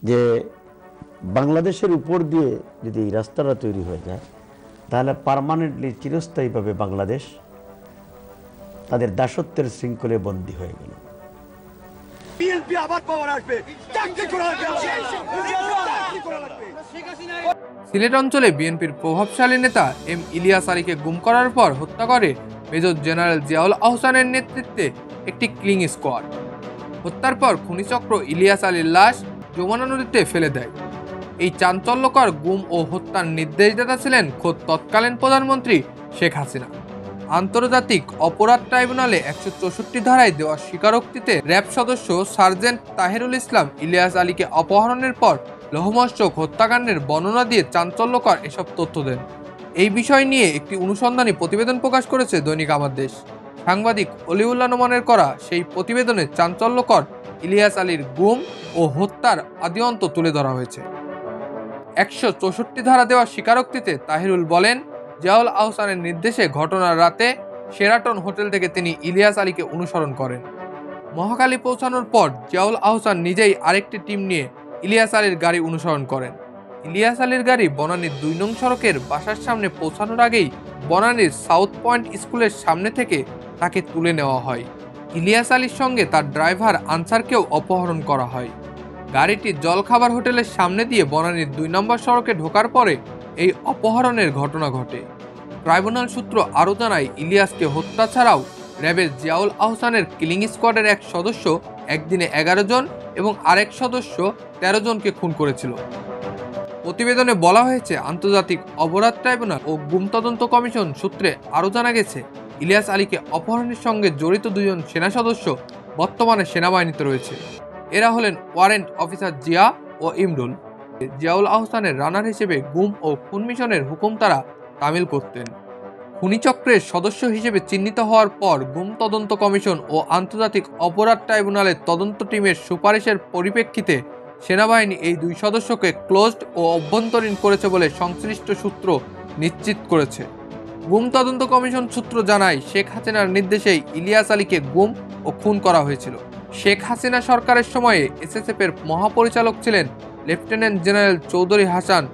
যে বাংলাদেশের উপর দিয়ে যদি এই রাস্তাটা তৈরি হয়ে যায় তাহলে পার্মানেন্টলি চিরস্থায়ীভাবে বাংলাদেশ তাদের দাসত্বের শৃঙ্খলে বন্দী হয়ে গেল। সিলেট অঞ্চলে বিএনপির প্রভাবশালী নেতা এম ইলিয়াস আলীকে গুম করার পর হত্যা করে মেজর জেনারেল জিয়াউল আহসানের নেতৃত্বে একটি কিলিং স্কোয়াড। হত্যার পর খুনিচক্র ইলিয়াস আলীর লাশ যমুনা নদীতে ফেলে দেয়। এই চাঞ্চল্যকর গুম ও হত্যার নির্দেশদাতা ছিলেন খোদ তৎকালীন প্রধানমন্ত্রী শেখ হাসিনা। আন্তর্জাতিক অপরাধ ট্রাইব্যুনালে 164 ধারায় দেওয়া স্বীকারোক্তিতে র্যাব সদস্য সার্জেন্ট তাহেরুল ইসলাম ইলিয়াস আলীকে অপহরণের পর লোহমস্তক হত্যাকাণ্ডের বর্ণনা দিয়ে চাঞ্চল্যকর এসব তথ্য দেন। এই বিষয় নিয়ে একটি অনুসন্ধানী প্রতিবেদন প্রকাশ করেছে দৈনিক আমার দেশ। সাংবাদিক অলিউল্লাহ নোমানের করা সেই প্রতিবেদনে চাঞ্চল্যকর ইলিয়াস আলীর গুম ও হত্যার আদিঅন্ত তুলে ধরা হয়েছে। 164 ধারা দেওয়া স্বীকারোক্তিতে তাহিরুল বলেন, জিয়াউল আহসানের নির্দেশে ঘটনার রাতে শেরাটন হোটেল থেকে তিনি ইলিয়াস আলীকে অনুসরণ করেন। মহাখালী পৌঁছানোর পর জিয়াউল আহসান নিজেই আরেকটি টিম নিয়ে ইলিয়াস আলীর গাড়ি অনুসরণ করেন। ইলিয়াস আলীর গাড়ি বনানীর 2 নং সড়কের বাসার সামনে পৌঁছানোর আগেই বনানীর সাউথ পয়েন্ট স্কুলের সামনে থেকে তাকে তুলে নেওয়া হয়। ইলিয়াস আলীর সঙ্গে তার ড্রাইভার আনসারকেও অপহরণ করা হয়। গাড়িটি জলখাবার হোটেলের সামনে দিয়ে বনানীর 2 নম্বর সড়কে ঢোকার পরে এই অপহরণের ঘটনা ঘটে। ট্রাইব্যুনাল সূত্র আরও জানায়, ইলিয়াসকে হত্যা ছাড়াও র্যাবের জিয়াউল আহসানের কিলিং স্কোয়াডের এক সদস্য একদিনে 11 জন এবং আরেক সদস্য 13 জনকে খুন করেছিল। প্রতিবেদনে বলা হয়েছে, আন্তর্জাতিক অপরাধ ট্রাইব্যুনাল ও গুম তদন্ত কমিশন সূত্রে আরও জানা গেছে, ইলিয়াস আলীকে অপহরণের সঙ্গে জড়িত 2 জন সেনা সদস্য বর্তমানে সেনাবাহিনীতে রয়েছে। এরা হলেন ওয়ারেন্ট অফিসার জিয়া ও ইমরুল। জিয়াউল আহসানের রানার হিসেবে গুম ও খুন মিশনের হুকুম তারা তামিল করতেন। খুনিচক্রের সদস্য হিসেবে চিহ্নিত হওয়ার পর গুম তদন্ত কমিশন ও আন্তর্জাতিক অপরাধ ট্রাইব্যুনালের তদন্ত টিমের সুপারিশের পরিপ্রেক্ষিতে সেনাবাহিনী এই 2 সদস্যকে ক্লোজড ও অভ্যন্তরীণ করেছে বলে সংশ্লিষ্ট সূত্র নিশ্চিত করেছে। গুম তদন্ত কমিশন সূত্র জানায়, শেখ হাসিনার নির্দেশেই ইলিয়াস আলীকে গুম ও খুন করা হয়েছিল। শেখ হাসিনা সরকারের সময়ে এসএসএফের মহাপরিচালক ছিলেন লেফটেন্যান্ট জেনারেল চৌধুরী হাসান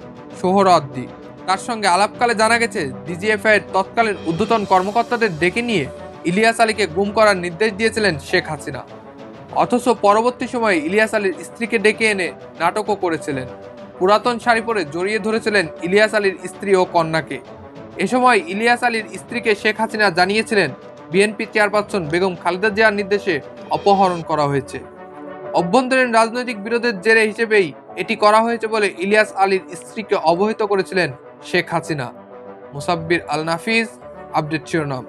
সোহরাওয়ার্দী। তার সঙ্গে আলাপকালে জানা গেছে, ডিজিএফআইয়ের তৎকালীন ঊর্ধ্বতন কর্মকর্তাদের ডেকে নিয়ে ইলিয়াস আলীকে গুম করার নির্দেশ দিয়েছিলেন শেখ হাসিনা। অথচ পরবর্তী সময়ে ইলিয়াস আলীর স্ত্রীকে ডেকে এনে নাটকও করেছিলেন। পুরাতন শাড়ি পরে জড়িয়ে ধরেছিলেন ইলিয়াস আলীর স্ত্রী ও কন্যাকে। এ সময় ইলিয়াস আলীর স্ত্রীকে শেখ হাসিনা জানিয়েছিলেন, বিএনপি চেয়ারপারসন বেগম খালেদা জিয়ার নির্দেশে অপহরণ করা হয়েছে। অভ্যন্তরীণ রাজনৈতিক বিরোধের জেরে হিসেবেই এটি করা হয়েছে বলে ইলিয়াস আলীর স্ত্রীকে অবহিত করেছিলেন শেখ হাসিনা। মুসাব্বির আল নাফিজ, আপডেট শিরোনাম।